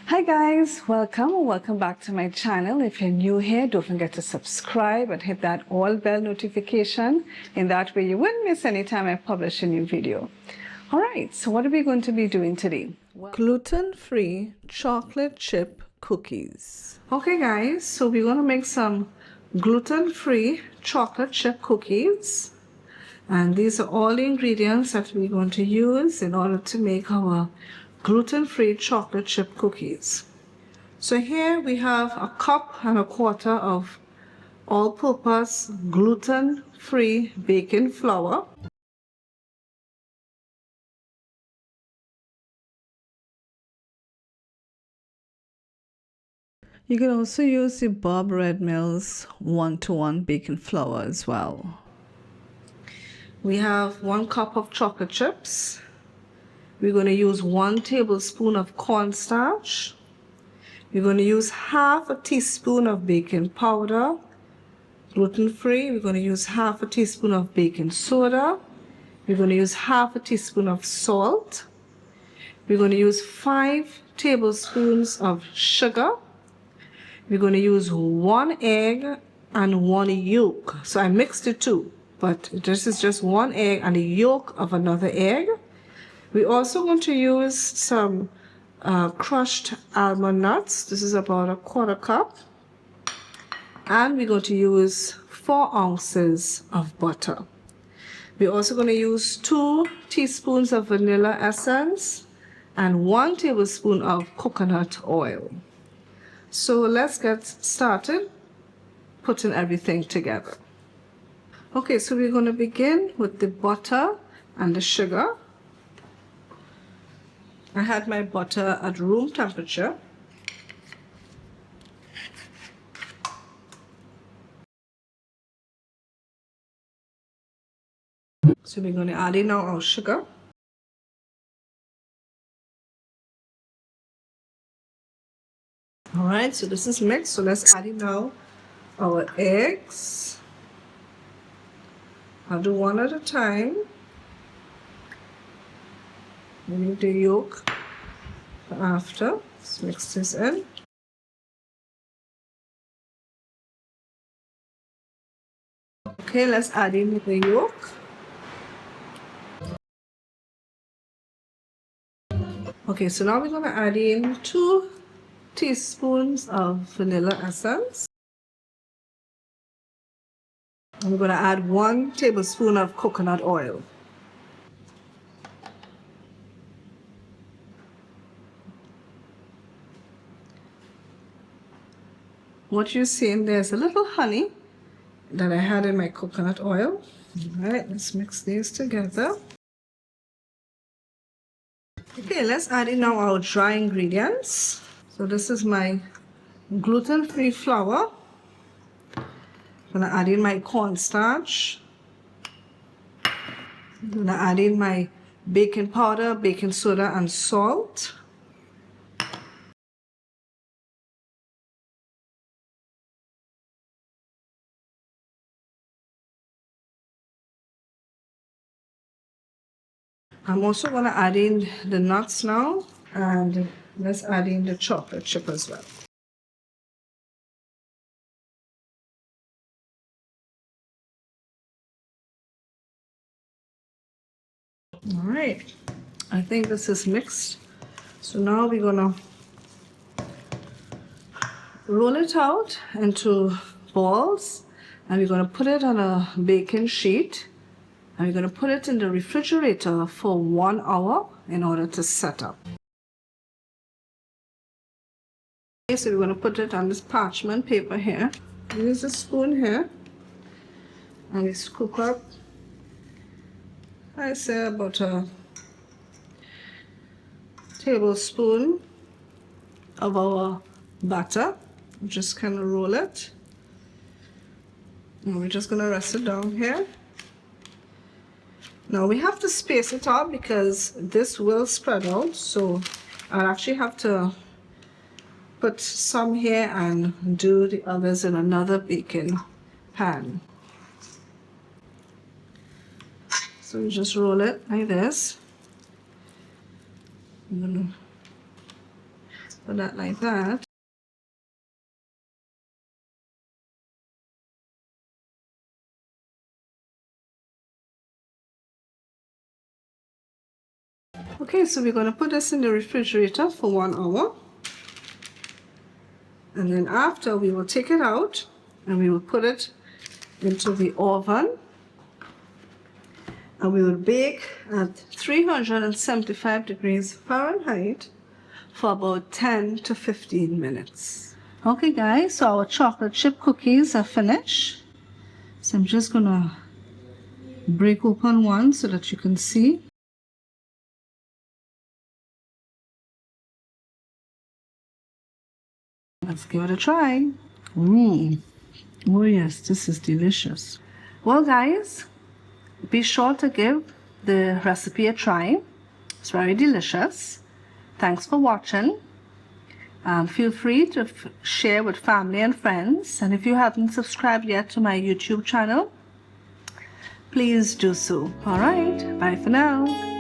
Hi guys, welcome back to my channel. If you're new here, don't forget to subscribe and hit that all bell notification. In that way you won't miss any time I publish a new video. Alright, so what are we going to be doing today? Gluten-free chocolate chip cookies. Okay guys, so we're going to make some gluten-free chocolate chip cookies. And these are all the ingredients that we're going to use in order to make our gluten-free chocolate chip cookies. So here we have a cup and a quarter of all-purpose gluten-free baking flour. You can also use the Bob Red Mills 1-to-1 baking flour as well. We have 1 cup of chocolate chips. We're going to use 1 tablespoon of cornstarch. We're going to use half a teaspoon of baking powder. Gluten-free, we're going to use half a teaspoon of baking soda. We're going to use half a teaspoon of salt. We're going to use 5 tablespoons of sugar. We're going to use 1 egg and 1 yolk. So I mixed the two, but this is just 1 egg and the yolk of another egg. We're also going to use some crushed almond nuts. This is about a quarter cup. And we're going to use 4 ounces of butter. We're also going to use 2 teaspoons of vanilla essence and 1 tablespoon of coconut oil. So let's get started putting everything together. Okay, so we're going to begin with the butter and the sugar. I had my butter at room temperature. So we're going to add in now our sugar. Alright, so this is mixed, so let's add in now our eggs. I'll do one at a time. We need the yolk after. Let's mix this in. Okay, let's add in the yolk. Okay, so now we're going to add in 2 teaspoons of vanilla essence. And we're going to add 1 tablespoon of coconut oil. What you're seeing, there's a little honey that I had in my coconut oil. Alright, let's mix these together. Okay, let's add in now our dry ingredients. So this is my gluten-free flour. I'm going to add in my cornstarch. I'm going to add in my baking powder, baking soda, and salt. I'm also going to add in the nuts now, and let's add in the chocolate chip as well. All right, I think this is mixed. So now we're going to roll it out into balls, and we're going to put it on a baking sheet, and we're going to put it in the refrigerator for 1 hour in order to set up. Okay, so we're going to put it on this parchment paper here. Use a spoon here, and we scoop up, I say, about a tablespoon of our butter. Just kind of roll it, and we're just going to rest it down here. Now we have to space it out because this will spread out, so I'll actually have to put some here and do the others in another baking pan. So you just roll it like this. Put that like that. Okay, so we're going to put this in the refrigerator for 1 hour. And then after, we will take it out and we will put it into the oven. And we will bake at 375 degrees Fahrenheit for about 10 to 15 minutes. Okay guys, so our chocolate chip cookies are finished. So I'm just gonna break open one so that you can see. Let's give it a try. Oh yes, this is delicious. Well guys, be sure to give the recipe a try. It's very delicious. Thanks for watching. Feel free to share with family and friends. And if you haven't subscribed yet to my YouTube channel, please do so. All right, bye for now.